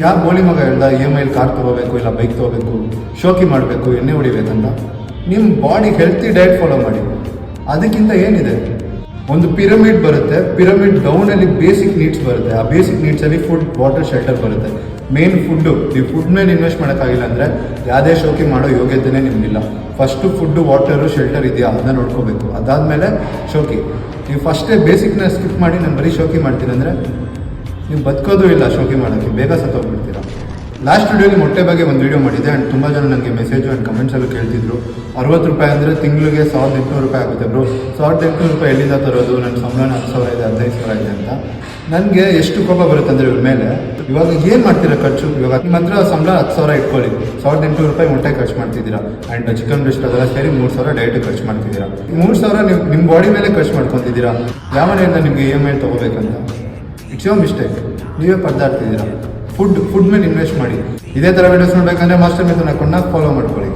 ಯಾರು ಬೋಳಿ ಮಗ ಹೇಳ್ದ EMI ಕಾರ್ ತೊಗೋಬೇಕು ಇಲ್ಲ ಬೈಕ್ ತೊಗೋಬೇಕು ಶೋಕಿ ಮಾಡಬೇಕು ಎಣ್ಣೆ ಹೊಡಿಬೇಕಂತ. ನಿಮ್ಮ ಬಾಡಿ ಹೆಲ್ತಿ ಡಯಟ್ ಫಾಲೋ ಮಾಡಿ. ಅದಕ್ಕಿಂತ ಏನಿದೆ, ಒಂದು ಪಿರಮಿಡ್ ಬರುತ್ತೆ. ಪಿರಮಿಡ್ ಡೌನಲ್ಲಿ ಬೇಸಿಕ್ ನೀಡ್ಸ್ ಬರುತ್ತೆ. ಆ ಬೇಸಿಕ್ ನೀಡ್ಸಲ್ಲಿ ಫುಡ್, ವಾಟರ್, ಶೆಲ್ಟರ್ ಬರುತ್ತೆ. Main food. ನೀವು ಫುಡ್ ಮೇಲೆ ಇನ್ವೆಸ್ಟ್ ಮಾಡೋಕ್ಕಾಗಿಲ್ಲ ಅಂದರೆ ಯಾವುದೇ ಶೋಕಿ ಮಾಡೋ ಯೋಗ್ಯತೆಯೇ ನಿಮಗಿಲ್ಲ. ಫಸ್ಟು ಫುಡ್ಡು, ವಾಟರು, ಶೆಲ್ಟರ್ ಇದೆಯಾ ಅದನ್ನ ನೋಡ್ಕೋಬೇಕು. ಅದಾದಮೇಲೆ ಶೋಕಿ. ನೀವು ಫಸ್ಟೇ ಬೇಸಿಕ್ನ ಸ್ಕಿಪ್ ಮಾಡಿ ನಾನು ಬರೀ ಶೋಕಿ ಮಾಡ್ತೀನಿ ಅಂದರೆ ನೀವು ಬದುಕೋದು ಇಲ್ಲ. ಶೋಕಿ ಮಾಡೋಕ್ಕೆ ಬೇಗ ಸತ್ತೋಗ್ಬಿಡ್ತೀರಾ. ಲಾಸ್ಟ್ ವಿಡಿಯೋಲಿ ಮೊಟ್ಟೆ ಬಗ್ಗೆ ಒಂದು ವೀಡಿಯೋ ಮಾಡಿದ್ದೆ. ಆ್ಯಂಡ್ ತುಂಬ ಜನ ನನಗೆ ಮೆಸೇಜು ಆ್ಯಂಡ್ ಕಮೆಂಟ್ಸಲ್ಲೂ ಕೇಳ್ತಿದ್ರು, 60 ರೂಪಾಯಿ ಅಂದರೆ ತಿಂಗಳಿಗೆ 1800 ರೂಪಾಯಿ ಆಗುತ್ತೆ ಬ್ರೋ. 1800 ರೂಪಾಯಿ ಎಲ್ಲಿಂದ ತರೋದು? ನನ್ನ ಸಂಬಳ 10,000 ಇದೆ, 15,000 ಇದೆ ಅಂತ. ನನಗೆ ಎಷ್ಟು ಕೋಪ ಬರುತ್ತೆ ಅಂದರೆ ಇವ್ರ ಮೇಲೆ. ಇವಾಗ ಏನು ಮಾಡ್ತೀರಾ ಖರ್ಚು? ಇವಾಗ ನಿಮ್ಮ ಹತ್ರ ಸಂಬಳ 10,000 ಇಟ್ಕೊಳ್ಳಿ, 1800 ರೂಪಾಯಿ ಮೊಟ್ಟೆ ಖರ್ಚು ಮಾಡ್ತಿದ್ದೀರಾ. ಆ್ಯಂಡ್ ಚಿಕನ್ ಬ್ರೆಸ್ಟ್ ಅದೆಲ್ಲ ಸೇರಿ 3,000 ಡಯಟ್ ಖರ್ಚು ಮಾಡ್ತಿದ್ದೀರಾ. 3,000 ನೀವು ನಿಮ್ಮ ಬಾಡಿ ಮೇಲೆ ಖರ್ಚು ಮಾಡ್ಕೊತಿದ್ದೀರಾ. ಯಾವ ಮನೆಯಿಂದ ನಿಮಗೆ EMI ತೊಗೋಬೇಕಂತ? It's your mistake. ನೀವೇ ಪರದಾಡ್ತಿದ್ದೀರಾ. ಫುಡ್ ಮೇಲೆ ಇನ್ವೆಸ್ಟ್ ಮಾಡಿ. ಇದೇ ಥರ ವೀಡಿಯೋಸ್ ನೋಡಬೇಕಂದ್ರೆ ಮಾಸ್ಟರ್ ಮಿಥುನ್ ಅಕೌಂಟ್ನ ಫಾಲೋ ಮಾಡ್ಕೊಳ್ಳಿ.